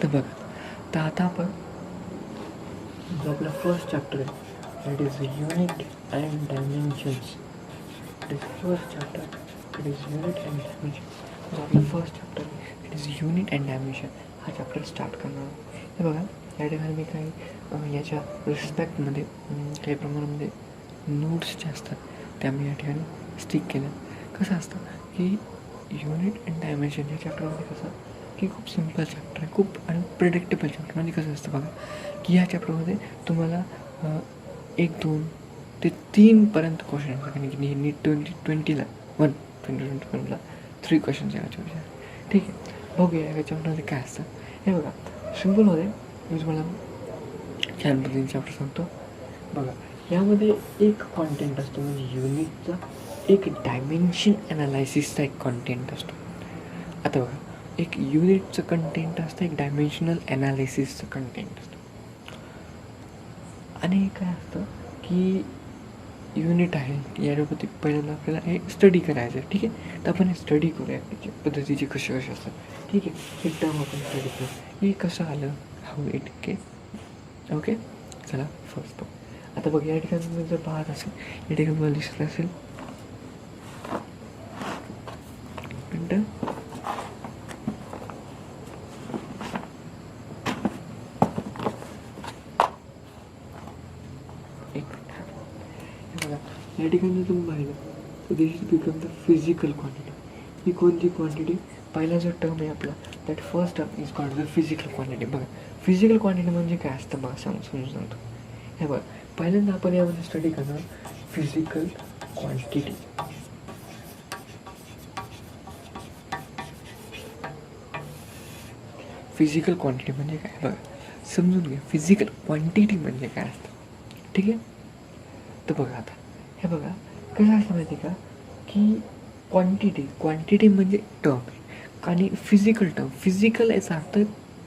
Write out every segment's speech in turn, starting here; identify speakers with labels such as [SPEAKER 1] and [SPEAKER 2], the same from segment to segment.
[SPEAKER 1] तर बघा, तर आता आपण जो आपला फर्स्ट चॅप्टर आहे that is unit and dimensions. It is first chapter, it is unit and dimension. जो आपला फर्स्ट चॅप्टर आहे it is unit and dimension, हा चॅप्टर स्टार्ट करणार. हे बघा, या ठिकाणी मी काही याच्या रिस्पेक्टमध्ये काही प्रमाणामध्ये नोट्स जे असतात त्या मी या ठिकाणी स्टिक केल्या. कसं असतं की युनिट अँड डायमेन्शन या चॅप्टरमध्ये कसं की खूप सिम्पल चॅप्टर आहे, खूप आणि प्रिडिक्टेबल चॅप्टर. म्हणजे कसं असतं बघा की ह्या चॅप्टरमध्ये तुम्हाला 1, 2 ते 3पर्यंत क्वेश्चन असतात. कारण की नीट 2020ला 2021ला 3 क्वेश्चन्स याच्या विषय. ठीक आहे, बघूया या चॅप्टरमध्ये काय असतं. हे बघा, सिम्पलमध्ये मी तुम्हाला छान पद्धतीने चॅप्टर सांगतो. बघा, यामध्ये एक कॉन्टेंट असतो म्हणजे युनिटचा, एक डायमेन्शन ॲनालायसिसचा एक कॉन्टेंट असतो. आता बघा, एक युनिटचं कंटेंट असतं, एक डायमेन्शनल ॲनालिसिसचं कंटेंट असतं. आणि काय असतं की युनिट आहे याच्याबद्दल पहिल्यांदा आपल्याला हे स्टडी करायचं आहे. ठीक आहे, तर आपण हे स्टडी करूया त्याच्या पद्धतीचे कसे कसे असतात. ठीक आहे, एक टर्म आपण स्टडी करू, हे कसं आलं, हाऊ इट के. ओके, चला फर्स्ट बघ. आता बघ, या ठिकाणी तुम्ही जर पाहत असेल, या ठिकाणी मला दिसत असेल मिनटं. बघा, या ठिकाणी जर तुम्ही पाहिलं तर this is become the physical quantity. ही कोणती क्वांटिटी? पहिला जो टर्म आहे आपला that first term is called the physical quantity. बघा, फिजिकल क्वांटिटी म्हणजे काय असतं बघा, समजून सांगतो. हे बघा, पहिल्यांदा आपण यामध्ये स्टडी करणार फिजिकल क्वांटिटी. फिजिकल क्वांटिटी म्हणजे काय बघा, समजून घ्या. फिजिकल क्वांटिटी म्हणजे काय असतं, ठीक आहे. तर बघा, आता हे बघा कसं असतं माहिती आहे का की क्वांटिटी म्हणजे टर्म आहे आणि फिजिकल टर्म, फिजिकल याचा अर्थ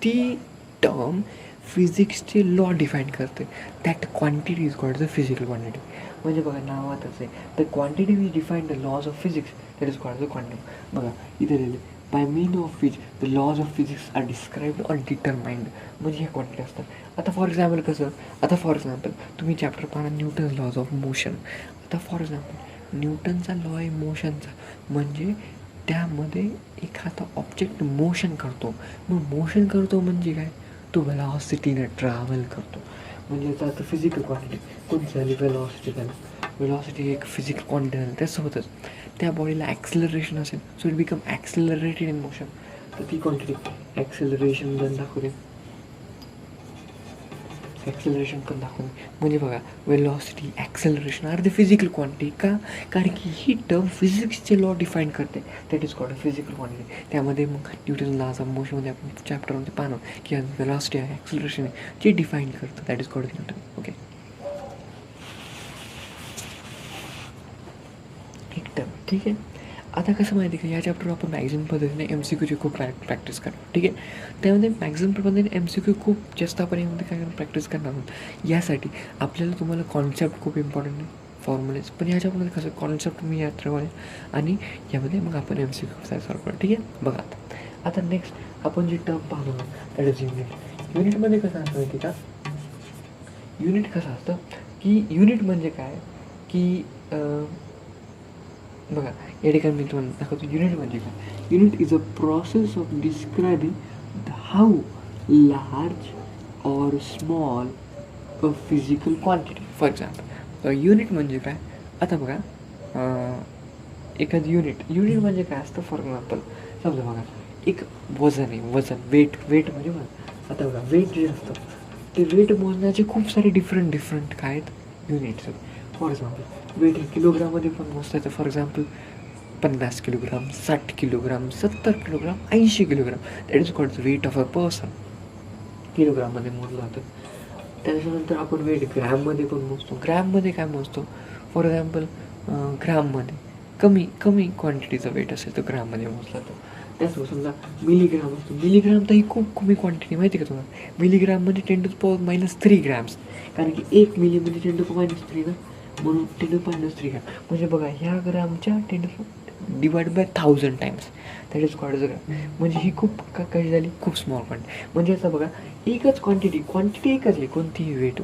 [SPEAKER 1] ती टर्म फिजिक्सचे लॉ डिफाईन करते. That quantity is called the physical quantity. म्हणजे बघा, नावातच आहे the quantity which define the laws of physics that is called the quantity. बघा, इथे लिहिले by mean of which the laws of physics are described or determined. म्हणजे ह्या quantity असतात. आता फॉर एक्झाम्पल कसं, आता फॉर एक्झाम्पल तुम्ही चॅप्टर पाहा न्यूटन्स लॉज ऑफ मोशन. आता फॉर एक्झाम्पल न्यूटनचा लॉ आहे मोशनचा, म्हणजे त्यामध्ये एखादा ऑब्जेक्ट मोशन करतो. मग मोशन करतो म्हणजे काय, तो वेलॉसिटीने ट्रॅव्हल करतो. म्हणजे याचा अर्थ फिजिकल क्वांटिटी कोणती झाली, वेलॉसिटी झाली. वेलॉसिटी एक फिजिकल क्वांटिटी झाली. त्यासोबतच त्या बॉडीला ॲक्सेलरेशन असेल, so it become accelerated in motion. तर ती क्वांटिटी ॲक्सेलरेशन जर दाखवते, ॲक्सेलरेशन पण दाखवून. म्हणजे बघा, velocity, acceleration are the physical quantity. का? कारण की ही टर्म फिजिक्सचे लॉ डिफाईन करते. That is called physical quantity. त्यामध्ये मग न्यूटन लॉज ऑफ मोशनमध्ये आपण चॅप्टरमध्ये पाहणार की वेलॉसिटी आहे, ॲक्सेलरेशन आहे, जे डिफाईन करतं. That is called Newton. Okay, एक टर्म. ठीक आहे. आता कसं माहिती आहे का, या चॅप्टर आपण मॅक्झिमम पद्धतीने MCQची खूप प्रॅक्टिस करणार. ठीक आहे, त्यामध्ये मॅक्झिमम पद्धतीने MCQ खूप जास्त आपण यामध्ये काय प्रॅक्टिस करणार आहोत. यासाठी आपल्याला तुम्हाला कॉन्सेप्ट खूप इम्पॉर्टंट आहे, फॉर्म्युलेज. पण याच्यामध्ये कसं कॉन्सेप्ट मी यात्रेवाले आणि यामध्ये मग आपण MCQ सॉल्व करू. ठीक आहे, बघा आता नेक्स्ट आपण जी टर्म पाहणार दॅट इज युनिट. युनिटमध्ये कसं असतं माहिती का, युनिट कसं असतं की युनिट म्हणजे काय की बघा, या ठिकाणी मी तुम्हाला दाखवतो युनिट म्हणजे काय. Unit is a process of describing how large or small a physical quantity. For example unit म्हणजे काय. आता बघा, एखादं युनिट म्हणजे काय असतं. फॉर एक्झाम्पल समजा बघा, एक वजन आहे, वजन, वेट म्हणजे वजन. आता बघा, वेट जे असतं ते वेट मोजण्याचे खूप सारे डिफरंट काय आहेत युनिट्स आहेत. फॉर एक्झाम्पल वेट हे किलोग्राममध्ये पण मोजता येतं. For example 50 kilogram, 60 kilogram, 70 kilogram, 80 kilogram. That is called the weight of a person. किलोग्राममध्ये मोजलं जातं. त्याच्यानंतर आपण वेट ग्रॅममध्ये पण मोजतो. ग्रॅममध्ये काय मोजतो, फॉर एक्झाम्पल ग्राममध्ये कमी क्वांटिटीचा वेट असेल तर ग्राममध्ये मोजला जातो. त्याचबरोबर समजा मिलीग्राम असतो. मिलीग्राम तर ही खूप कमी क्वांटिटी माहिती का तुम्हाला. मिलीग्राममध्ये 10⁻³ ग्रॅम्स. कारण की 1 मिलीमध्ये 10⁻³ ना, म्हणून 10⁻³ ग्रॅम. म्हणजे बघा, ह्या ग्रामच्या divide by 1000 times, that is quarter gram. म्हणजे ही खूप कशी झाली, खूप स्मॉल क्वांटिटी. म्हणजे असं बघा, एकच क्वांटिटी एकच आहे, कोणतीही वेट,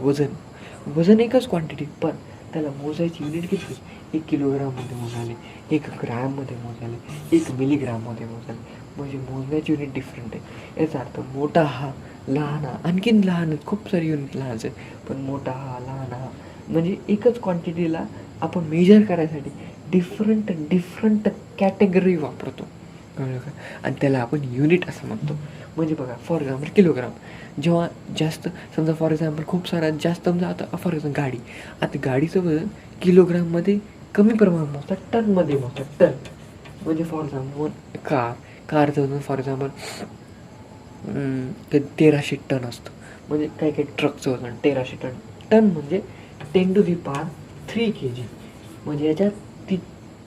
[SPEAKER 1] वजन एकच क्वांटिटी, पण त्याला मोजायची युनिट किती, 1 किलोग्राममध्ये मोजाले, 1 ग्रॅममध्ये मोजाले, 1 मिलीग्राममध्ये मोजाले. म्हणजे मोजण्याची युनिट डिफरंट आहे. याचा अर्थ मोठा हा, लहान हा, आणखीन लहान, खूप सारी युनिट लहानच आहे, पण मोठा हा, लहान हा, म्हणजे एकच क्वांटिटीला आपण मेजर करायसाठी डिफरंट कॅटेगरी वापरतो, कळलं का? आणि त्याला आपण युनिट असं म्हणतो. म्हणजे बघा, फॉर एक्झाम्पल किलोग्राम, जेव्हा जास्त समजा, फॉर एक्झाम्पल खूप सारा जास्त, समजा आता फॉर एक्झाम्पल गाडी, आता गाडीचं वजन किलोग्राममध्ये कमी प्रमाणात मोजतात, टनमध्ये मोजतात, टन. म्हणजे फॉर एक्झाम्पल कारचं वजन फॉर एक्झाम्पल 1300 टन असतं. म्हणजे काही ट्रकचं वजन 1300 टन. टन म्हणजे 10⁻³ kg. म्हणजे याच्यात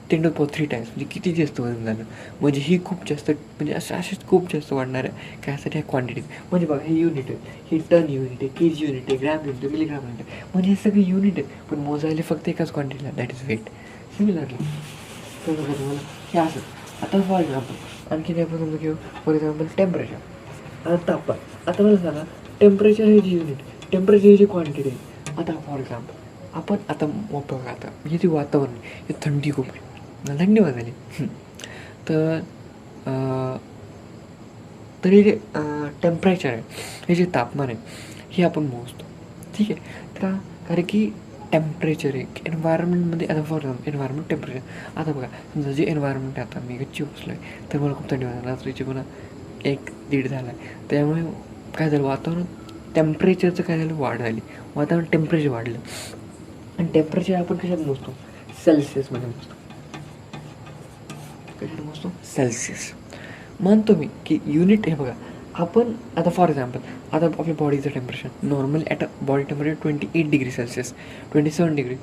[SPEAKER 1] 10⁻³ टाइम्स, म्हणजे किती जास्त वजन झालं. म्हणजे ही खूप जास्त, म्हणजे असेच खूप जास्त वाढणार आहे कायसाठी, ह्या क्वांटिटीत. म्हणजे बघा, हे युनिट आहे, ही टन युनिट आहे, के जी युनिट आहे, ग्रॅम युनिट आहे, मिलीग्राम युनिट आहे. म्हणजे हे सगळे युनिट आहे, पण मोजायला फक्त एकाच क्वांटिटीला, दॅट इज वेट. सिमिलरली मला हे असं. आता फॉर एक्झाम्पल आणखीन आपण समजा घेऊ, फॉर एक्झाम्पल टेम्परेचर. आता तापमान. आता मला सांगा, टेम्परेचर हे जी युनिट, टेम्परेचर ही जी क्वांटिटी आहे. आता फॉर एक्झाम्पल आपण आता बघा, आता हे जे वातावरण आहे, हे थंडी खूप आहे, थंडी वाजायली, तर हे जे टेम्परेचर आहे, हे जे तापमान आहे, हे आपण मोजतो, ठीक आहे का? कारण की टेम्परेचर आहे एन्व्हायरमेंटमध्ये. आता फॉर एक्झाम्पल एन्व्हायरमेंट, टेम्परेचर. आता बघा, समजा जे एन्व्हायरमेंट आहे, आता मी गच्ची बसलो आहे, तर मला खूप थंडी वाजली, रात्रीची पुन्हा 1-1:30 झाला आहे, त्यामुळे काय झालं, वातावरण टेम्परेचरचं काय झालं, वाढ झाली, वातावरण टेम्परेचर वाढलं. आणि टेम्परेचर आपण कशात मोजतो, सेल्सिअसमध्ये मोजतो. कशात मोजतो, सेल्सिअस. मानतो मी की युनिट, हे बघा, आपण आता फॉर एक्झाम्पल, आता आपल्या बॉडीचं temperature normally at a body temperature 28 degree Celsius, 27 degree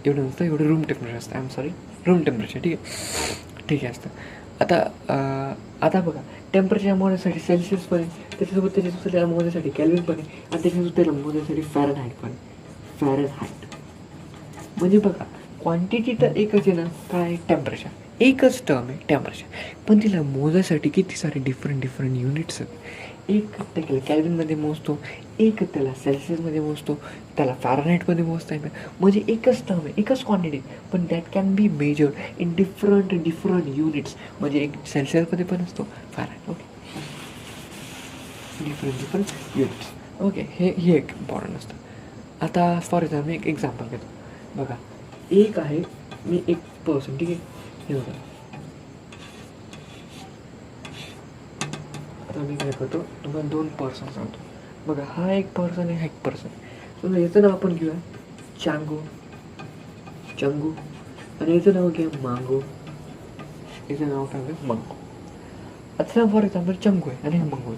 [SPEAKER 1] एवढं नसतं, एवढं रूम टेम्परेचर असतं. I am sorry, room temperature, ठीक आहे असतं. आता बघा, टेम्परेचर मोजण्यासाठी सेल्सिअस पण आहे, त्याच्यासोबत त्याला मोजण्यासाठी कॅल्विन पण आहे, आणि त्याच्यासोबत त्याला मोजण्यासाठी फॅरनहाईट पण आहे. फॅरनहाईट म्हणजे बघा, क्वांटिटी तर एकच आहे ना, काय, टेम्परेचर, एकच टर्म आहे टेम्परेचर, पण तिला मोजायसाठी किती सारे डिफरंट युनिट्स आहेत. एक त्याला कॅल्विनमध्ये मोजतो, एक त्याला सेल्सिअसमध्ये मोजतो, त्याला फॅरनहाईटमध्ये मोजता येईल. म्हणजे एकच टर्म आहे, एकच क्वांटिटी, पण that can be measured in different units. म्हणजे एक सेल्सिअसमध्ये पण असतो, Fahrenheit, okay, different units, okay. हे एक इम्पॉर्टंट असतं. आता फॉर एक्झाम्पल एक एक्झाम्पल घेतो, बघा, एक आहे, मी एक पर्सन, ठीक आहे, हे बघा, आता मी काय करतो, तुम्हाला 2 पर्सन सांगतो. बघा, हा एक पर्सन आहे, हा एक पर्सन. समजा याचं नाव आपण घेऊया चंगू, आणि याचं नाव घेऊया मांगो, याचं नाव काय घेऊया मंगो. आता फॉर एक्झाम्पल चंगू आहे आणि मंगो आहे.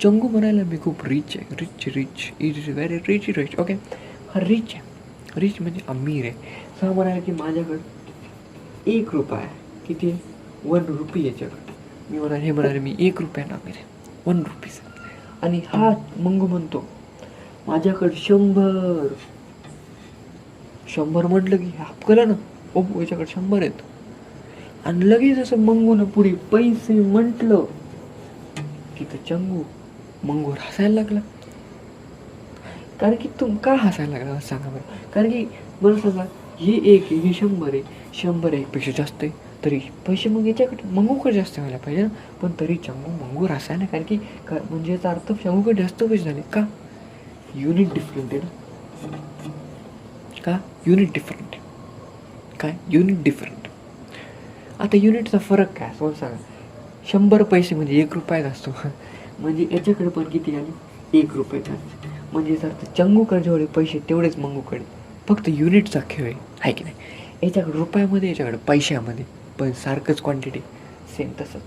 [SPEAKER 1] चंगू म्हणायला मी खूप रिच आहे, rich is very rich, okay. हा रिच आहे, रिच म्हणजे अमीर आहे. असं म्हणायला की माझ्याकडं 1 रुपया आहे, किती आहे, 1 रुपी याच्याकडे. मी म्हणाले मी 1 रुपयानं अमीर आहे, 1 रुपीज. आणि हा मंगू म्हणतो माझ्याकडे 100 म्हटलं की आपल्याला ना, ओ याच्याकडे 100 आहेत. आणि लगेच असं मंगूनं पुढे पैसे म्हटलं की तर मंगू हसायला लागला. कारण की का हसायला लागला सांगा बरं. कारण की मला सांगा, हे 1 आहे, हे 100 आहे, 100 1पेक्षा जास्त आहे, तरी पैसे मग याच्याकडे मंगूकडे जास्त व्हायला पाहिजे ना. पण तरी मंगू हसायला, कारण की म्हणजे याचा अर्थ शंभूकडे जास्त पैसे झाले का, युनिट डिफरंट आहे ना, का युनिट डिफरंट आहे, काय युनिट डिफरंट. आता युनिटचा फरक काय असं सांगा. 100 पैसे म्हणजे 1 रुपयात असतो, म्हणजे याच्याकडे पण किती आले, 1 रुपयाचा. म्हणजे याचा अर्थ चंगूकडे जेवढे पैसे तेवढेच मंगूकडे, फक्त युनिटचा खेळ आहे की नाही. याच्याकडे रुपयामध्ये, याच्याकडे पैशामध्ये, पण सारखंच क्वांटिटी, सेम तसंच.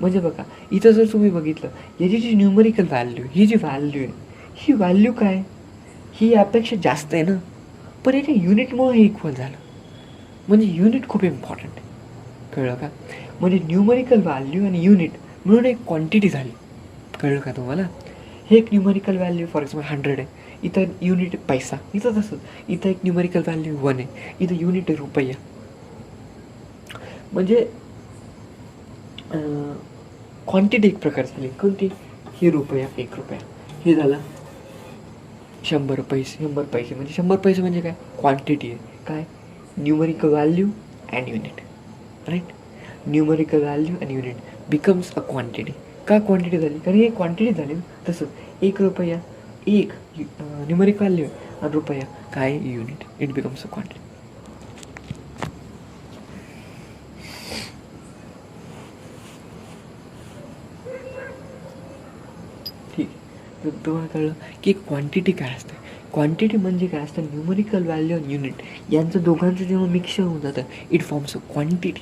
[SPEAKER 1] म्हणजे बघा, इथं जर तुम्ही बघितलं, याची जी न्यूमरिकल व्हॅल्यू, ही जी व्हॅल्यू आहे, ही व्हॅल्यू काय, ही यापेक्षा जास्त आहे ना, पण याच्या युनिटमुळे हे इक्वल झालं. म्हणजे युनिट खूप इम्पॉर्टंट आहे, कळलं का. म्हणजे न्यूमरिकल व्हॅल्यू आणि युनिट मिळून एक क्वांटिटी झाली, कळलं का तुम्हाला. हे एक न्यूमरिकल व्हॅल्यू फॉर एक्झाम्पल 100 आहे, इथं युनिट पैसा, इथं तसंच, इथं एक न्यूमरिकल व्हॅल्यू 1 आहे, इथं युनिट आहे रुपया. म्हणजे क्वांटिटी एक प्रकार झाली कोणती, ही रुपया, 1 रुपया, हे झालं 100 पैसे. 100 पैसे म्हणजे 100 पैसे म्हणजे काय, क्वांटिटी आहे. काय, numerical value and unit, right. Numerical value and unit becomes a quantity. का क्वांटिटी झाली, कारण हे क्वांटिटी झाली. तसंच 1 रुपया, 1 न्यूमरिकल व्हॅल्यू आणि रुपया काय, unit. It becomes a quantity. ठीक आहे. तुम्हाला कळलं की क्वांटिटी काय असते. क्वांटिटी म्हणजे काय असतं, न्यूमरिकल व्हॅल्यू आणि युनिट यांचं दोघांचं जेव्हा मिक्सर होऊन जातं, इट फॉर्म्स अ क्वांटिटी.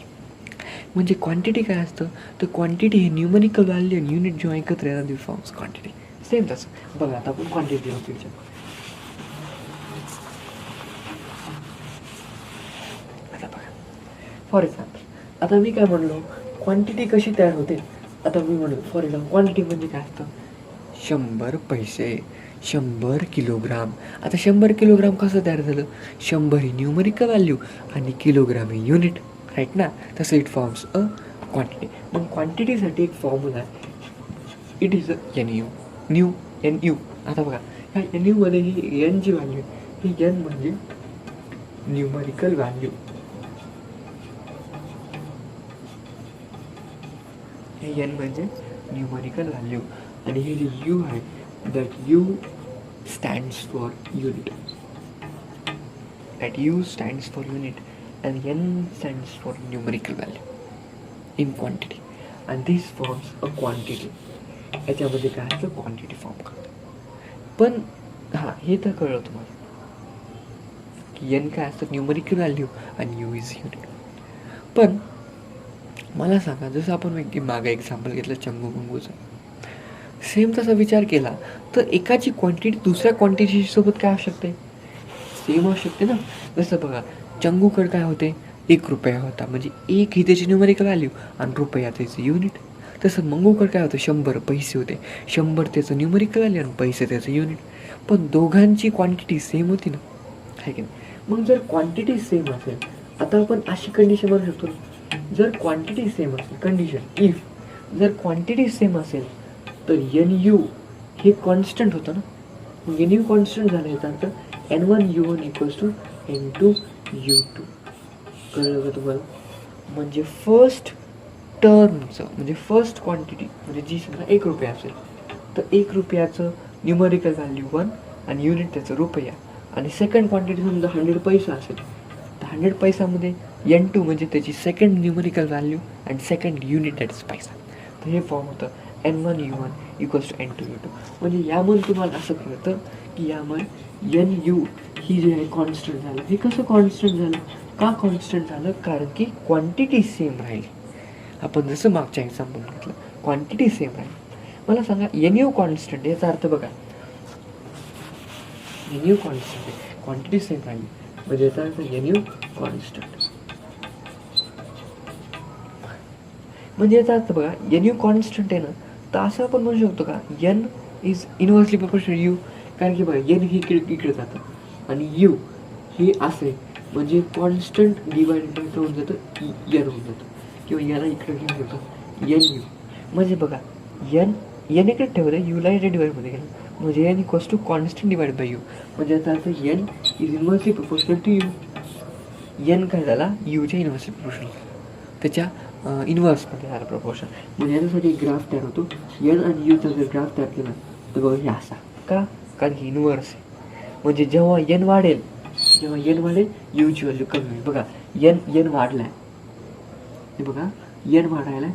[SPEAKER 1] म्हणजे क्वांटिटी काय असतं, तर क्वांटिटी हे न्यूमरिकल व्हॅल्यू आणि युनिट जेव्हा एकत्र येतात, इट फॉर्म्स क्वांटिटी. सेम तसं बघा, आता आपण क्वांटिटी विचार. आता बघा, फॉर एक्झाम्पल आता मी काय म्हणलो, क्वांटिटी कशी तयार होते. आता मी म्हणलो फॉर एक्झाम्पल क्वांटिटी म्हणजे काय असतं, 100 पैसे, 100 किलोग्राम. आता 100 किलोग्राम कसं तयार झालं, 100 ही न्यूमरिकल व्हॅल्यू आणि किलोग्राम ही युनिट, राईट ना. तसं इट फॉर्म्स अ क्वांटिटी. मग क्वांटिटीसाठी एक फॉर्म्युला आहे, it is a N U. आता बघा, ह्या एन यूमध्ये ही एन जी व्हॅल्यू आहे, ही एन म्हणजे न्यूमरिकल व्हॅल्यू, हे एन म्हणजे न्यूमरिकल व्हॅल्यू, आणि हे जे यू आहे, that U stands for unit. That U stands for unit and N stands for numerical value in quantity, and this forms a quantity. याच्यामध्ये काय असतं, क्वांटिटी फॉर्म करतं. पण हां, हे तर कळलं तुम्हाला की N काय असतं, न्यूमरिकल व्हॅल्यू आणि U इज युनिट. पण मला सांगा, जसं आपण मागे एक्झाम्पल घेतलं चंगू मंगूचं, सेम तसा विचार केला तर एकाची क्वांटिटी दुसऱ्या क्वांटिटी सोबत काय असू शकते, सेम असू शकते ना. जसं बघा, चंगूकडे काय होते, 1 रुपया होता, म्हणजे 1 ही त्याची न्यूमरिकल व्हॅल्यू आणि रुपया त्याचं युनिट. तसं मंगूकडे काय होतं, 100 पैसे होते, 100 त्याचं न्यूमरिकल व्हॅल्यू आणि पैसे त्याचं युनिट. पण दोघांची क्वांटिटी सेम होती ना, आहे की नाही. मग जर क्वांटिटी सेम असेल, आता आपण अशी कंडिशन म्हणू शकतो, जर क्वांटिटी सेम असेल, कंडिशन इफ जर क्वांटिटी सेम असेल तर एन यू हे कॉन्स्टंट होतं ना. मग एन यू कॉन्स्टंट झालं, याचा अर्थ N1 equals to N2 U2. कळलं का तुम्हाला. म्हणजे फर्स्ट टर्मचं म्हणजे फर्स्ट क्वांटिटी म्हणजे जी समजा 1 रुपया असेल तर 1 रुपयाचं न्यूमरिकल व्हॅल्यू 1 आणि युनिट त्याचं रुपया, आणि सेकंड क्वांटिटी समजा 100 पैसा असेल तर 100 पैसामध्ये N2 म्हणजे त्याची सेकंड न्यूमरिकल व्हॅल्यू आणि सेकंड युनिट दॅट इज पैसा. तर हे फॉर्म होतं N1 U1 equals to N2 U2. म्हणजे यामध्ये तुम्हाला असं कळतं की यामुळे एन यू ही जे आहे कॉन्स्टंट झालं. हे कसं कॉन्स्टंट झालं, का कॉन्स्टंट झालं, कारण की क्वांटिटी सेम राहील. आपण जसं मागच्या एक्झाम्पल घेतलं, क्वांटिटी सेम राहील. मला सांगा, एन यू कॉन्स्टंट, याचा अर्थ बघा, एन यू कॉन्स्टंट आहे, क्वांटिटी सेम राहील, म्हणजे याचा अर्थ एन यू कॉन्स्टंट. म्हणजे याचा अर्थ बघा, एन यू कॉन्स्टंट आहे ना, तर असं आपण म्हणू शकतो का, N is inversely proportional U. कारण की बघा, एन ही इकडे जातं आणि यू हे असे, म्हणजे कॉन्स्टंट डिवाइडेड बाय होऊन जातं एन होऊन जातं, किंवा याला इकडे घेऊन जातं एन यू. म्हणजे बघा, एन इकडे ठेवलं, यूला इकडे डिवाइडमध्ये गेलं, म्हणजे N equals to constant divide by U. म्हणजे याचा अर्थ N is inversely proportional to U. N काय झाला, यूच्या इनव्हर्सली प्रोपोर्शनल, त्याच्या इनव्हर्समध्ये झालं प्रपोर्शन. म्हणजे याच्यासाठी एक ग्राफ तयार होतो. एन आणि यूचा जर ग्राफ तयार केला तर बघा हे असा, का, कारण की इनव्हर्स आहे. म्हणजे जेव्हा एन वाढेल यूची व्हॅल्यू कमी होईल. बघा, एन वाढला आहे, हे बघा एन वाढायला,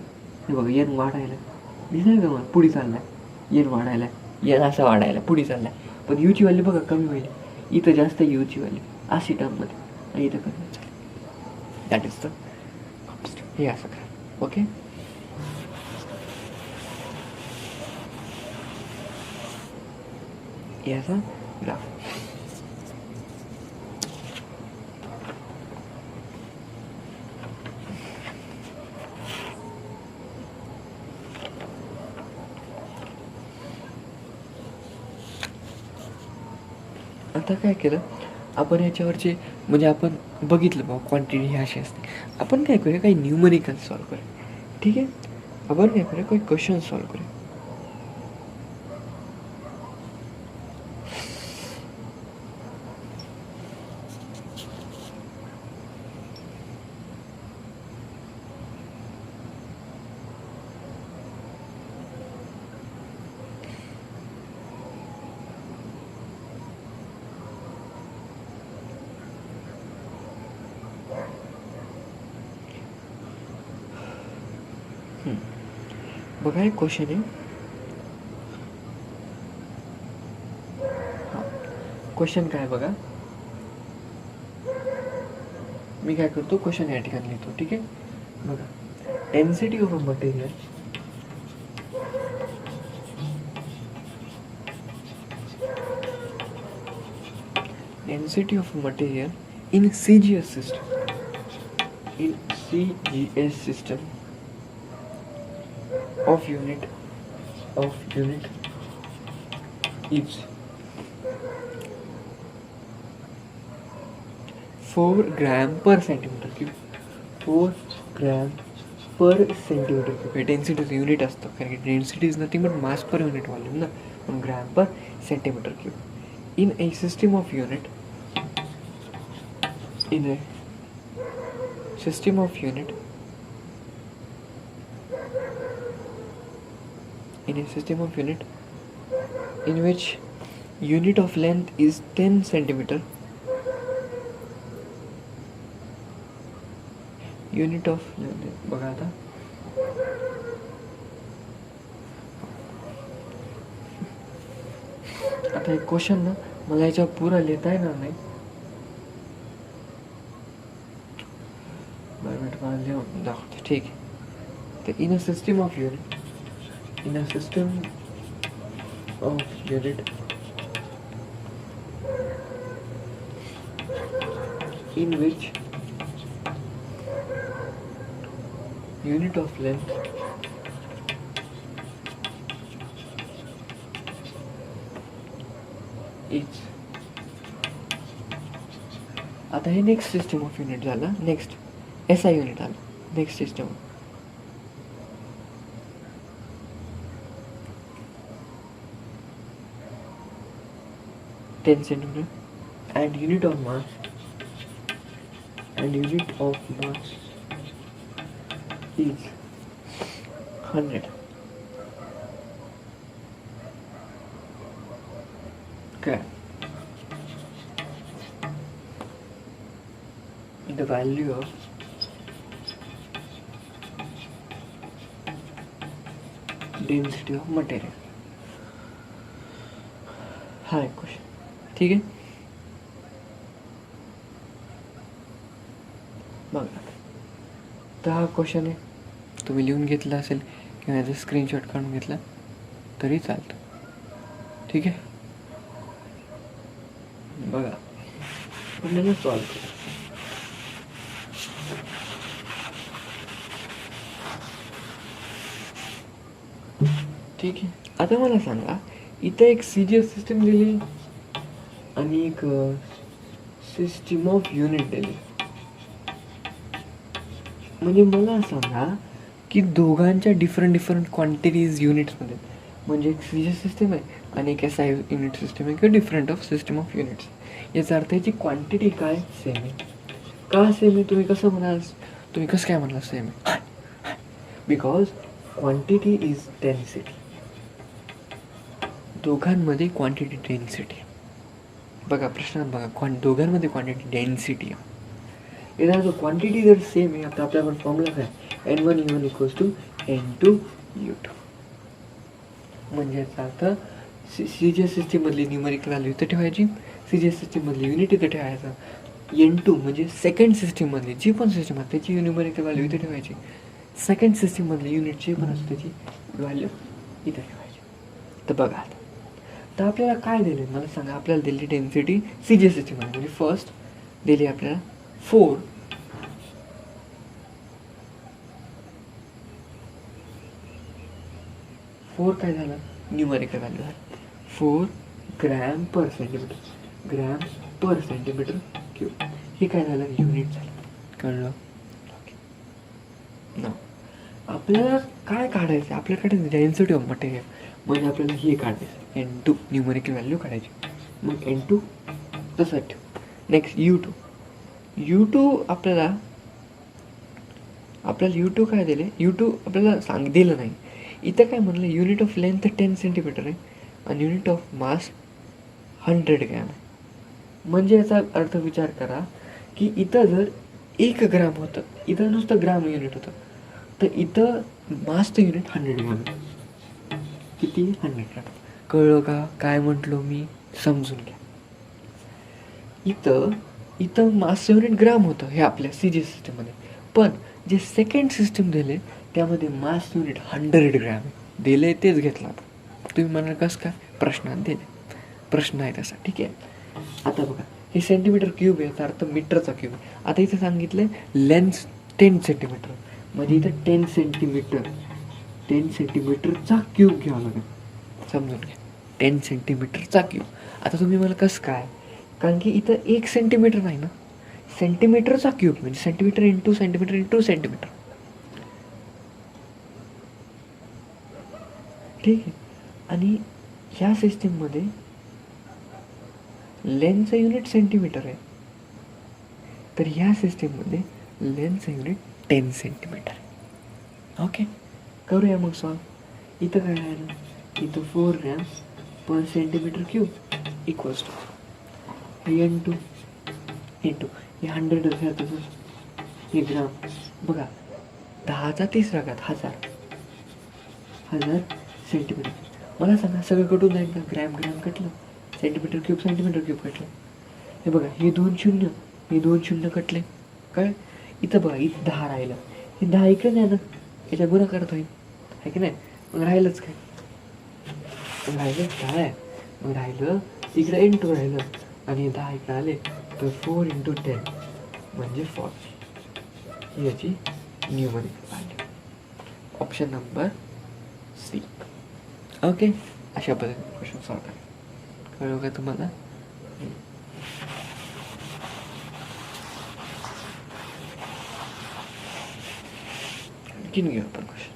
[SPEAKER 1] हे बघा एन वाढायला दिसेल का मला, पुढे चालला आहे, एन वाढायला, एन असा वाढायला पुढे चालला आहे. पण यूची व्हॅल्यू बघा कमी होईल, इथं जास्त यूची व्हॅल्यू अशी टर्ममध्ये, आणि इथं कमी होईल. दॅट इज द हे असं करा. ओके, याचा ग्राफ. आता काय केलं आपण, याच्यावरचे म्हणजे आपण बघितलं बाबा क्वांटिटी ही अशी असते. आपण काय करूया, काही न्यूमरिकल सॉल्व करूया. ठीक आहे, आपण काय करूया, काही क्वेश्चन सॉल्व करूया. बघा एक क्वेश्चन आहे. क्वेश्चन काय बघा, मी काय करतो, क्वेश्चन या ठिकाणी लिहितो. ठीक आहे, बघा. Density of a material density of a material in CGS system of unit is 4 gram per centimeter cube. 4 gram per centimeter cube. Density is unit असतं, कारण की density is nothing but mass per unit volume ना, पण gram per centimeter cube. In a system of unit in which unit of length is 10 centimeter, unit of length बघा आता, आता एक question ना मला याच्यावर पुरा लिहिता येणार नाही. मला लिहून दाखवते. ठीक आहे, तर in a system of unit in which unit of length is, आता हे नेक्स्ट सिस्टम ऑफ युनिट झालं. नेक्स्ट SI युनिट आलं. Next system 10 centimeter and unit of mass is 100. Okay. The value of density of material. हा एक question. ठीक आहे, बघा. तर हा क्वेश्चन आहे, तुम्ही लिहून घेतला असेल किंवा याचा स्क्रीनशॉट काढून घेतला तरी चालतं. ठीक आहे, बघा आपण सॉल्व करू. ठीक आहे, आता मला सांगा, इथं एक CGS सिस्टम दिली आणि एक सिस्टम ऑफ युनिट दिली. म्हणजे मला सांगा की दोघांच्या डिफरंट क्वांटिटीज युनिट्समध्ये, म्हणजे एक CGS सिस्टम आहे आणि एक SI युनिट सिस्टम आहे किंवा different of system of units. याचा अर्थ याची क्वांटिटी काय सेम आहे. का सेम आहे तुम्ही कसं म्हणाल, तुम्ही कसं काय म्हणाल सेम आहे? Because quantity is density. दोघांमध्ये क्वांटिटी डेन्सिटी. बघा प्रश्नात बघा, दोघांमध्ये क्वांटिटी डेन्सिटी आहे. याचा अर्थ क्वांटिटी जर सेम आहे, आता आपल्याकडे फॉर्म्युला काय, N1 equals to N2 U2. म्हणजे याचा अर्थ CGS सिस्टीममधली न्यूमरिकल व्हॅल्यू इथं ठेवायची, CGS सिस्टीममधली युनिट इथं ठेवायचा. N2 म्हणजे सेकंड सिस्टीममधली जी पण सिस्टीम आहे त्याची न्यूमरिकल व्हॅल्यू इथे ठेवायची. सेकंड सिस्टीममधली युनिट जी पण असते त्याची व्हॅल्यू इथं ठेवायची. तर बघा आता, तर आपल्याला काय दिले मला सांगा. आपल्याला दिली डेन्सिटी CGS सिस्टीममध्ये, म्हणजे फर्स्ट दिली आपल्याला 4 काय झालं, न्यूमरिकल व्हॅल्यू झालं 4 ग्रॅम पर सेंटीमीटर क्यूब. हे काय झालं, युनिट झालं. कळलं? ना आपल्याला काय काढायचं, आपल्याकडे डेन्सिटी ऑफ मटेरियल म्हणजे आपल्याला हे काढायचं N2 न्यूमरिकल व्हॅल्यू काढायची. मग N2 तसंच ठेव. नेक्स्ट U2 आपल्याला U2 काय दिले, U2 आपल्याला दिलं नाही. इथं काय म्हणलं, युनिट ऑफ लेंथ 10 सेंटीमीटर आहे आणि युनिट ऑफ मास 100 ग्रॅम आहे. म्हणजे याचा अर्थ विचार करा की इथं जर 1 ग्राम होतं, इथं नुसतं ग्राम युनिट होतं, तर इथं मासचं युनिट 100 ग्राम आहे. किती? 100 ग्राम. कळलं का काय म्हटलो मी? समजून घ्या. इथं मासचं युनिट ग्राम होतं हे आपल्या CG सिस्टीममध्ये, पण जे सेकंड सिस्टीम दिले त्यामध्ये मास युनिट 100 ग्रॅम आहे. दिले तेच घेतलं. तुम्ही म्हणाल कसं काय? प्रश्नात दिले, प्रश्न आहे तसा. ठीक आहे. आता बघा, हे सेंटीमीटर क्यूब आहे, याचा अर्थ मीटरचा क्यूब आहे. आता इथे सांगितलं लेन्स 10 सेंटीमीटर, म्हणजे इथं 10 सेंटीमीटरचा क्यूब घ्यावा लागेल. समजून घ्या, 10 सेंटीमीटरचा क्यूब. आता तुम्ही मला कसं काय, कारण की इथं 1 सेंटीमीटर नाही ना, सेंटीमीटरचा क्यूब म्हणजे centimetre into centimetre into centimetre. ठीक आहे. आणि ह्या सिस्टीममध्ये लेन्सचं युनिट सेंटीमीटर आहे, तर ह्या सिस्टीममध्ये लेन्सचं युनिट 10 सेंटीमीटर आहे. ओके, करूया मग सॉल्व. इथं काय राहिलं, इथं 4 gram per centimetre cube equals to N2 into हे 100 तसंच हे ग्राम. बघा, 10चा 3 घात 1000 सेंटीमीटर. मला सांगा, सगळं कटून जाईल का? ग्रॅम कटलं, सेंटीमीटर क्यूब कटलं. हे बघा, हे 2 शून्य कटले. काय इथं बघा, इथं 10 राहिलं, हे 10 इकडे नाही ना, याच्या गुणाकार होईल आहे की नाही. मग राहिलंच काय, मग राहिलं इकडे N2 राहिलं आणि 10 इकडे आले, तर 4 × 10 म्हणजे 40. ही याची numerical value. Option number C. Okay, अशा पद्धतीने क्वेश्चन सॉल्व करा. कळलं का तुम्हाला? आणखीन घेऊ आपण क्वेश्चन.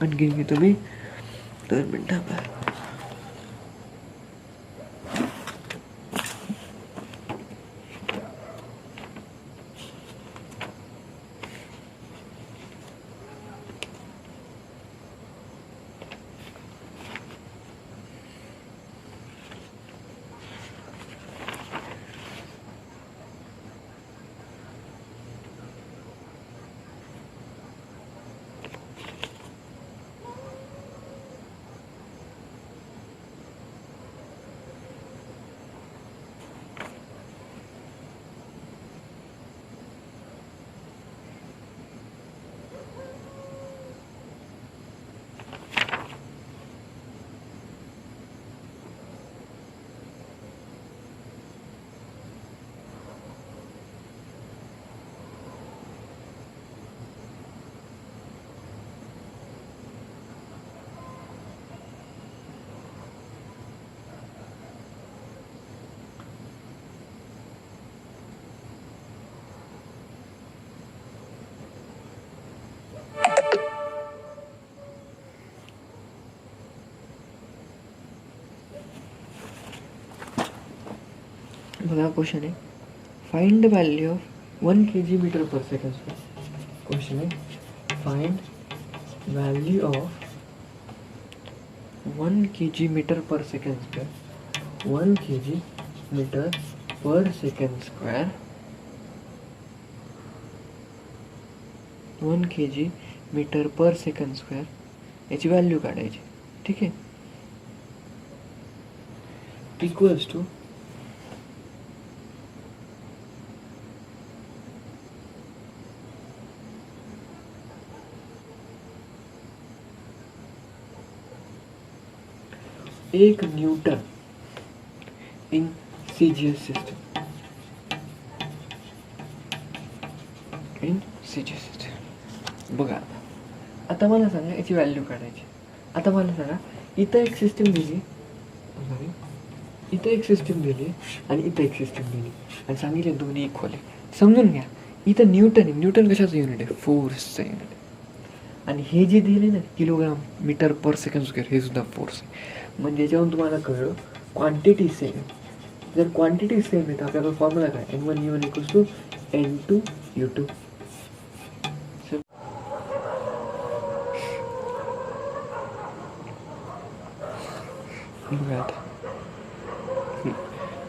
[SPEAKER 1] आणखीन घे तुम्ही 2 मिनटं. बघा, क्वेश्चन आहे, find the value of 1 kg metre per second square. Question आहे, find value of 1 kg metre per second square. 1 kg metre per second square, 1 kg metre per second square याची व्हॅल्यू काढायची. ठीक आहे. इक्वल्स टू एक newton in CGS system. In CG system. बघा आता मला सांगा याची व्हॅल्यू काढायची. आता मला सांगा इथं एक सिस्टीम दिली, इथं एक सिस्टीम दिली आणि इथं एक सिस्टीम दिली आणि सांगितले दोन्ही इक्वल आहे. समजून घ्या इथं न्यूटन आहे. न्यूटन कशाचं युनिट आहे? फोर्सचं युनिट आहे. आणि हे जे दिले ना kilogram metre per second square हे सुद्धा फोर्स आहे. म्हणजे याच्यावरून तुम्हाला कळलं क्वांटिटी सेम आहे. जर क्वांटिटी सेम आहे तर आपल्याला फॉर्म्युला काय? N1 equals to N2 U2. बघा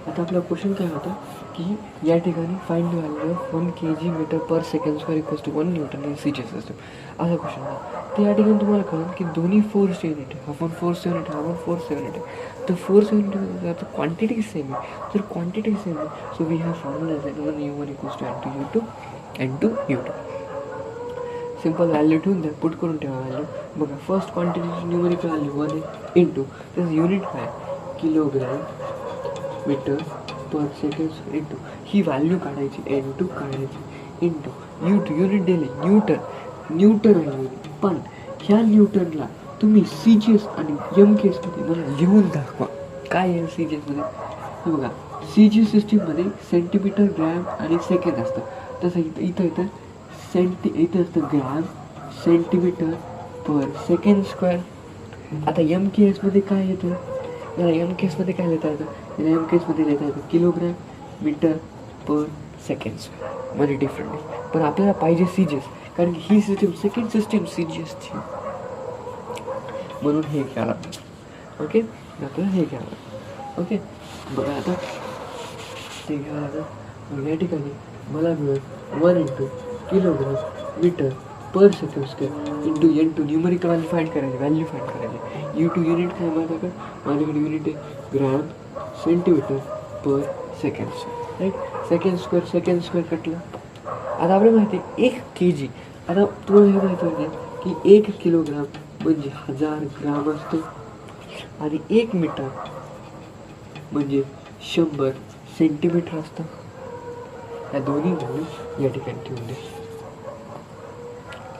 [SPEAKER 1] आता आपला क्वेश्चन काय होता की या ठिकाणी find the value of 1 kg metre per second square equals to 1 newton in CG system. असा क्वेश्चन आहे. तर या ठिकाणी तुम्हाला कळेल की दोन्ही फोर्सचे युनिट आहे. हा पण फोर्सचे युनिट आहे, हा पण फोर्सचे युनिट आहे. तर फोर्स युनिट आता क्वांटिटी सेम आहे. जर क्वांटिटी सेम आहे so we have formula N1 equals to N2 U2. Simple value ठेवून द्या, पुट करून ठेवा व्हॅल्यू. बघा फर्स्ट क्वांटिटीची न्यूमरिकल व्हॅल्यू 1 आहे इंटू त्याचं युनिट काय kilogram metre per second into ही व्हॅल्यू काढायची N2 काढायची इंटू U2 युनिट दिले न्यूटन आहे युनिट. पण ह्या न्यूटनला तुम्ही CGS आणि MKSमध्ये मला लिहून दाखवा काय आहे CGSमध्ये. हे बघा CG सिस्टीममध्ये सेंटीमीटर ग्रॅम आणि सेकंड असतं. तसं इथं इथं असतं gram centimetre per second square. आता MKSमध्ये काय येतं? याला MKSमध्ये काय लिहिता येतं? याला MKSमध्ये लिहिता येतं kilogram metre per second square. म्हणजे डिफरंट आहे. पण आपल्याला पाहिजे CGS कारण की ही सिस्टीम सेकंड सिस्टीम CGSची म्हणून हे घ्यायला ओके. आपल्याला हे घ्यावं ओके. बघा आता ते घ्यावं लागतं. या ठिकाणी मला मिळेल 1 into kilogram metre per second square into N2 numerical value find करायची U2 युनिट काय माझ्याकडे युनिट आहे gram centimetre per second square right. Second square कटलं. आता आपल्याला माहिती आहे 1 kg. आता तुम्हाला हे माहिती आहे की 1 किलोग्राम म्हणजे 1000 ग्राम असतं आणि 1 मीटर म्हणजे 100 सेंटीमीटर असतं. या दोन्ही व्हॅल्यू या ठिकाणी ठेवून दे.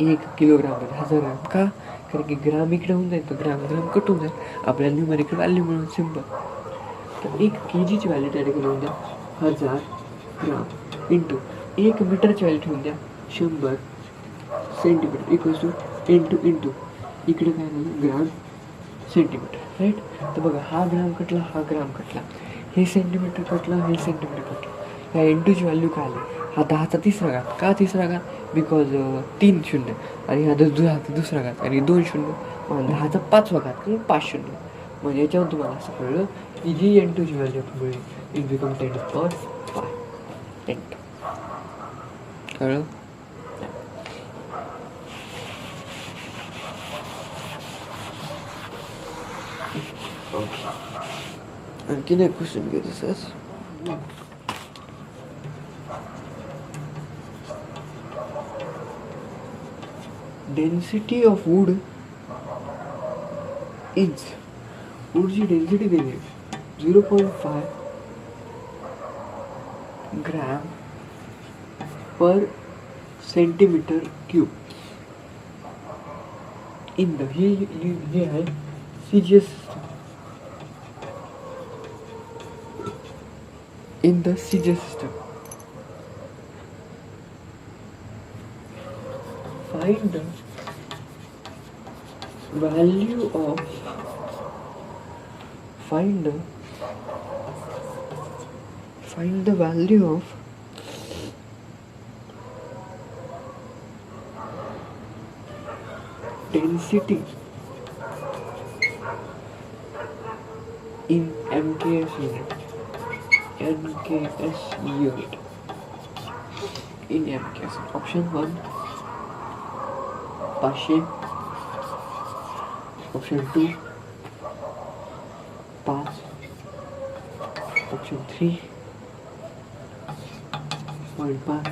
[SPEAKER 1] 1 किलोग्राम म्हणजे 1000 ग्राम का? कारण की ग्राम इकडे होऊन जाईल तर ग्राम कट होऊन जाईल आपल्याला न्यूमरिकल व्हॅल्यू मिळून सिम्पल. तर 1 kgची व्हॅल्यू त्या ठिकाणी होऊन द्या 1000 ग्राम इंटू 1 मीटरची व्हॅल्यू ठेवून द्या 100 centimetre equals to N2 into इकडे काय झालं ग्राम सेंटीमीटर राईट. तर बघा हा ग्राम कटला हा ग्राम कटला हे सेंटीमीटर कटलं हे सेंटीमीटर कटलं. ह्या N2ची व्हॅल्यू काय आली? हा 10चा तिसरा घात. का तिसरा घात? बिकॉज 3 शून्य आणि हा दुसरा घात आणि 2 शून्य. मग 10चा 5वा घात किंवा 5 शून्य. म्हणजे याच्यावर तुम्हाला असं कळलं की जी N2ची व्हॅल्यू मिळेल इट बिकम 10⁵ N2. कळलं? ओके. आणखीन एक क्वेश्चन घे तसंच. डेन्सिटी ऑफ वूड इज वूडची डेन्सिटी दिली 0.5 gram per centimetre cube in the हे आहे CGS system. in the CGS system. Find the value of find the value of density in MKS unit. NKS unit in MKS. Option 1 500. Option 2 5. Option 3 0.5.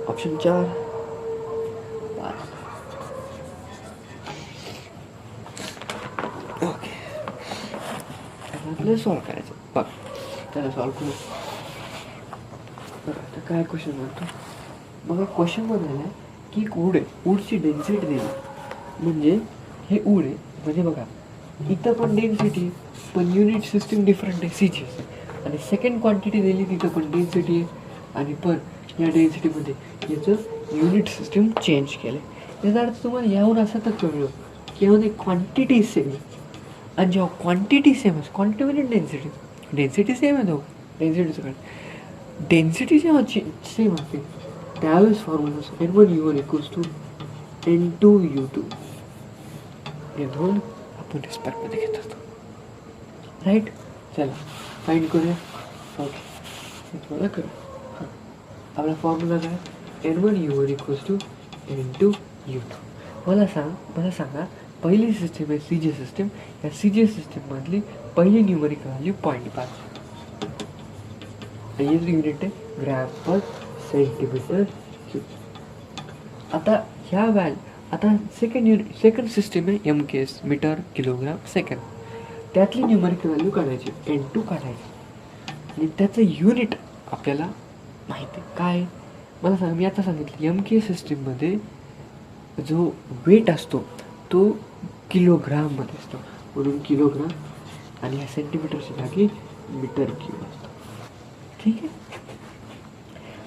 [SPEAKER 1] Option 4 5. Okay आपल्याला solve करायचं बघ त्याला solve करू. बरं आता काय क्वेश्चन म्हणतो बघा क्वेश्चनमध्ये आहे की एक ऊड आहे, ऊडची डेन्सिटी दिली, म्हणजे हे ऊड आहे, म्हणजे बघा इथं पण डेन्सिटी आहे, पण युनिट सिस्टीम डिफरंट आहे, सी जी एस. आणि सेकंड क्वांटिटी दिली तिथं पण डेन्सिटी आहे, आणि पण या डेन्सिटीमध्ये याचं युनिट सिस्टीम चेंज केलं आहे. याचा अर्थ तुम्हाला याहून असं तर कळलं की यामध्ये क्वांटिटी सेम आहे. आणि जेव्हा क्वांटिटी सेम असते, क्वांटिटी म्हणजे डेन्सिटी सेम आहे, तो डेन्सिटीचं काय, डेन्सिटी जेव्हा सेम असते त्यावेळेस फॉर्म्युला असतो N1 U1 = N2 U2. हे दोन आपण रिस्पेक्टमध्ये घेत असतो, राईट. चला फाईंड करूया. ओके, हे थोडं करू. हां, आपला फॉर्म्युला काय, N1 U1 = N2 U2. मला सांगा पहिली सिस्टीम आहे सी जी सिस्टीम. या सी जी सिस्टीममधली पहिली न्यूमरिकल व्हॅल्यू 0.5 आणि याचं युनिट आहे ग्रॅम पर सेंटीमीटर क्यूब. आता ह्या आता सेकंड सिस्टीम आहे MKS, मीटर किलोग्राम सेकंड. त्यातली न्यूमरिकल व्हॅल्यू काढायची, N2 काढायची, आणि त्याचं युनिट आपल्याला माहिती आहे काय. मला सांगा, मी आता सांगितलं MKS सिस्टीममध्ये जो वेट असतो तो किलोग्राममध्ये असतो, म्हणून किलोग्राम, आणि ह्या सेंटीमीटरच्या जागी मीटर क्यूब असतो. ठीक आहे.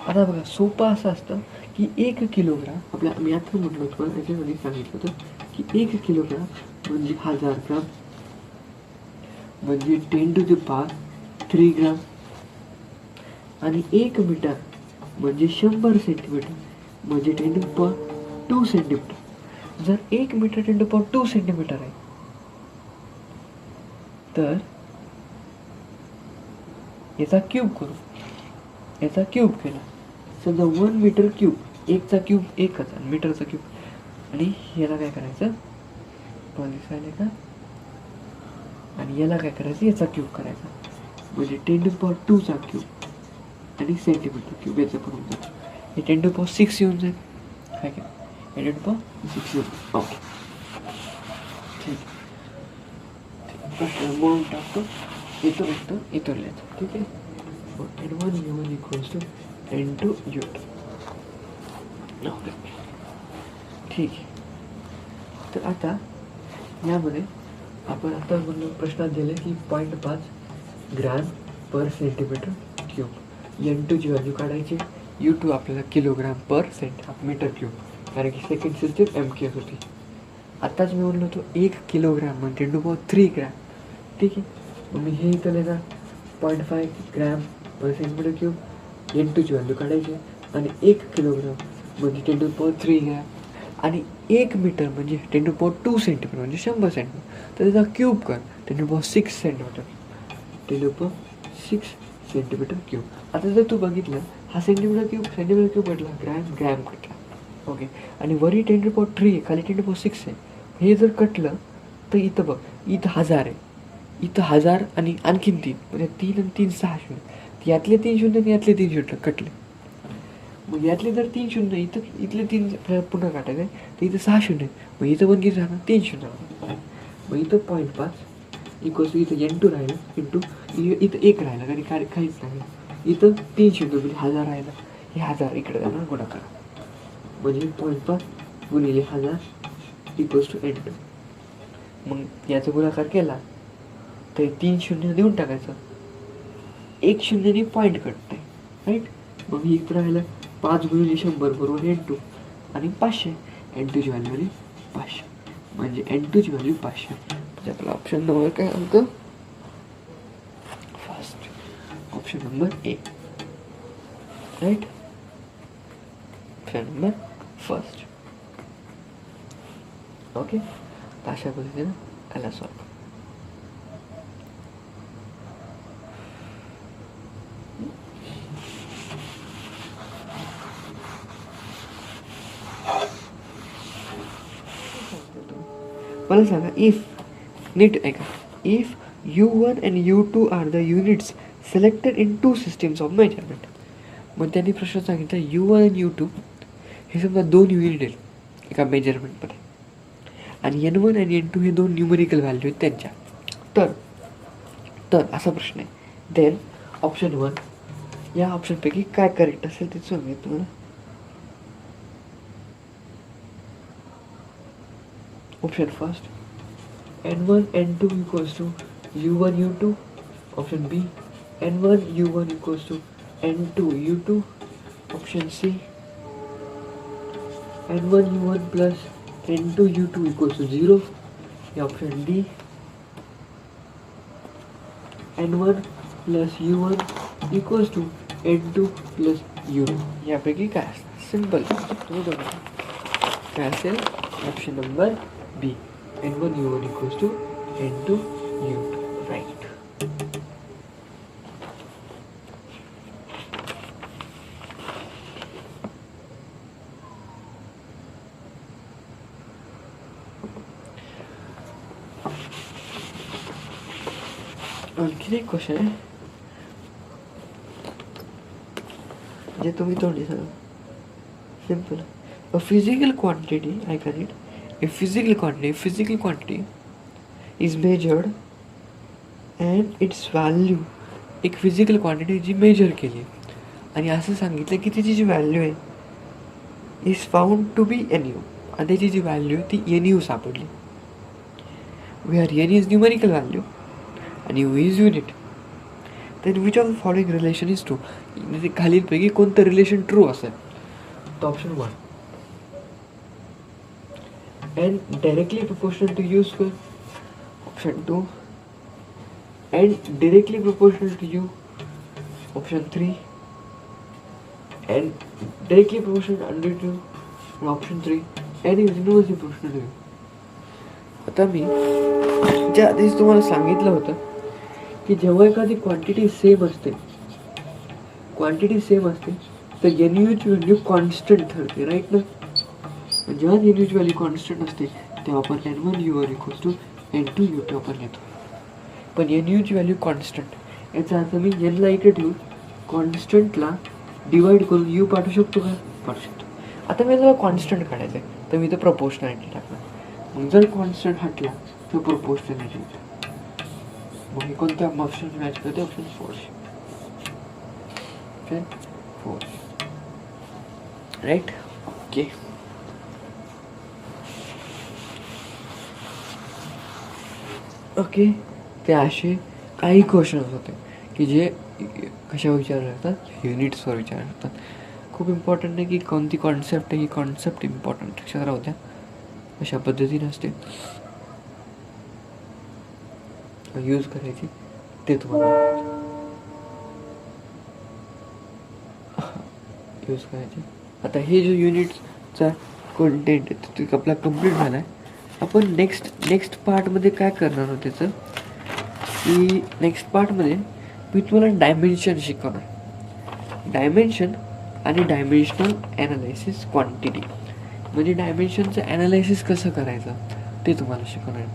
[SPEAKER 1] आता बघा सोपं असं असतं की 1 किलोग्राम मी आता म्हटलं होतं, त्याच्यामध्ये सांगितलं होतं की 1 किलोग्राम म्हणजे 1000 ग्राम, म्हणजे 10⁻³ ग्राम, आणि 1 मीटर म्हणजे 100 सेंटीमीटर, म्हणजे 10⁻² सेंटीमीटर. जर 1 मीटर 10⁻² सेंटीमीटर आहे तर याचा क्यूब करू, याचा क्यूब केला, समजा 1 मीटर क्यूब, 1चा क्यूब 1च आणि मीटरचा क्यूब, आणि याला काय करायचं, दिसायला का, आणि याला काय करायचं, याचा क्यूब करायचा, म्हणजे 10⁻²चा क्यूब आणि सेंटीमीटर क्यूब याचं करून जातो. हे 10⁻6 येऊन जाईल, काय काय 10⁻6 येऊन. ओके, ठीक आहे. म्हणून टाकतो इथं लिहायचं, ठीक आहे. N1 U1 = N2 U2. Okay, ठीक आहे. तर आता यामध्ये आपण आता प्रश्नात दिले की 0.5 ग्रॅम पर सेंटीमीटर क्यूब. N2ची व्हॅल्यू काढायची, U2 आपल्याला किलोग्राम पर मीटर क्यूब, कारण की सेकंड सिस्टीम MKS होती. आत्ताच मी म्हणलो होतो 1 किलोग्राम म्हणजे 10⁻³ ग्रॅम. ठीक आहे. मग मी हे इथं लिहिणार 0.5 ग्रॅम पर सेंटीमीटर क्यूब. N2ची व्हॅल्यू काढायची, आणि 1 किलोग्राम म्हणजे 10⁻³ ग्रॅम, आणि 1 मीटर म्हणजे 10⁻² सेंटीमीटर म्हणजे 100 सेंटीमीटर. तर त्याचा क्यूब कर, 10⁻6 सेंटीमीटर, 10⁻6 सेंटीमीटर क्यूब. आता जर तू बघितलं, हा सेंटीमीटर क्यूब कटला, ग्रॅम कटला. ओके, आणि वरी 10⁻³ आहे, खाली 10⁻6 आहे. हे जर कटलं तर इथं बघ, इथं 1000 आहे, इथं 1000 आणि आणखीन 3, म्हणजे 3 आणि 3 6 शून्य, यातले 3 शून्य आणि यातले 3 शून्य कटले. मग यातले जर 3 शून्य, इथले 3 पुन्हा काटायचं आहे, तर इथं 6 शून्य, मग इथं पण किती राहणार, 3 शून्य. मग इथं 0.5 = इथं N2 राहिलं, इंटू इथं 1 राहिलं, कारण काहीच नाही, इथं 3 शून्य म्हणजे 1000 राहिलं, हे 1000 इकडे जाणार गुणाकार, म्हणजे 0.5 गुणिले 1000 = N2. मग याचा गुणाकार केला तर 3 शून्य देऊन टाकायचं, 1 शून्यने पॉईंट कटते, राईट. मग इथं राहिलं 5 गुणिले 100 बरोबर N2, आणि 500. N2ची व्हॅल्यू आली 500, म्हणजे N2ची व्हॅल्यू 500. म्हणजे आपला ऑप्शन नंबर काय होतं, first, option number A, right. Option number first. Okay, अशा पद्धतीनं त्याला सॉल्व. मला सांगा, if U1 and U2 are the units selected in two systems of measurement. मग त्यांनी प्रश्न सांगितला U1 आणि U2 हे समजा 2 युनिट आहेत एका मेजरमेंटमध्ये, आणि N1 आणि N2 हे 2 न्यूमरिकल व्हॅल्यू आहेत त्यांच्या. तर असा प्रश्न आहे. देन ऑप्शन 1 या ऑप्शनपैकी काय करेक्ट असेल ते सांगेल तुम्हाला. Option first, n1 n2 equals to u1 u2. Option B, n1 u1 equals to n2 u2. Option C, n1 u1 plus n2 u2 equals to 0. Option D, n1 plus u1 equals to n2 plus u2. यापैकी काय simple तुम्ही बघा काय असेल option number B n1 u1 equals to n2 u2. Right. आणखीन एक question आहे जे तुम्ही तोंडी सांगा. Simple. A physical quantity, I can read. A physical quantity is measured and its value, एक फिजिकल क्वांटिटी जी मेजर केली आणि असं सांगितलं की तिची जी व्हॅल्यू आहे is found to be N U आणि त्याची जी व्हॅल्यू ती एन यू सापडली. Where N is numerical value आणि U is unit. Then which of the following relation is true. म्हणजे खालीलपैकी कोणतं रिलेशन ट्रू असेल. तर option 1, and directly proportional to u square. Option 2, and directly proportional to u. Option 3, and directly proportional under 2. Option 3, and is inversely proportional to u. आता मी ज्या आधीच तुम्हाला सांगितलं होतं की जेव्हा एखादी क्वांटिटी सेम असते तर एन यूची व्हॅल्यू कॉन्स्टंट ठरते. राईट ना. जेव्हा एन यूची व्हॅल्यू कॉन्स्टंट असते तेव्हा आपण n1 u1 equals to n2 u2 आपण घेतो. पण एन यूची व्हॅल्यू कॉन्स्टंट याचा अर्थ मी एनला इकडे ठेवून कॉन्स्टंटला डिवाइड करून यू पाठवू शकतो का. पाठवू शकतो. आता मी जर कॉन्स्टंट काढायचं आहे तर मी तर प्रपोर्शनॅलिटी टाकणार. मग जर कॉन्स्टंट हटला तर प्रपोर्शनॅलिटी. मग हे कोणत्या ऑप्शन मॅच करते. ऑप्शन 4. राईट. ओके. ओके. ते असे काही क्वेश्चन्स होते की जे कशावर विचारले जातात. युनिट्सवर विचारले जातात. खूप इम्पॉर्टंट नाही की कोणती कॉन्सेप्ट आहे. ही कॉन्सेप्ट इम्पॉर्टंट लक्षात राहू द्या. अशा पद्धतीने असते यूज करायची ते तुम्हाला यूज करायचे. आता हे जो युनिटचा कंटेंट आहे तो आपला कंप्लीट झाला आहे. आपण नेक्स्ट पार्टमध्ये काय करणार आहोत त्याचं की नेक्स्ट पार्टमध्ये मी तुम्हाला डायमेन्शन शिकवणार. डायमेन्शन आणि डायमेन्शनल ॲनालायसिस क्वांटिटी म्हणजे डायमेन्शनचं ॲनालायसिस कसं करायचं ते तुम्हाला शिकवणार.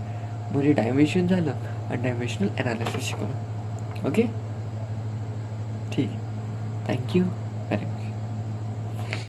[SPEAKER 1] म्हणजे डायमेन्शन झालं आणि डायमेन्शनल ॲनालायसिस शिकवणार. ओके. ठीक. Thank you very much.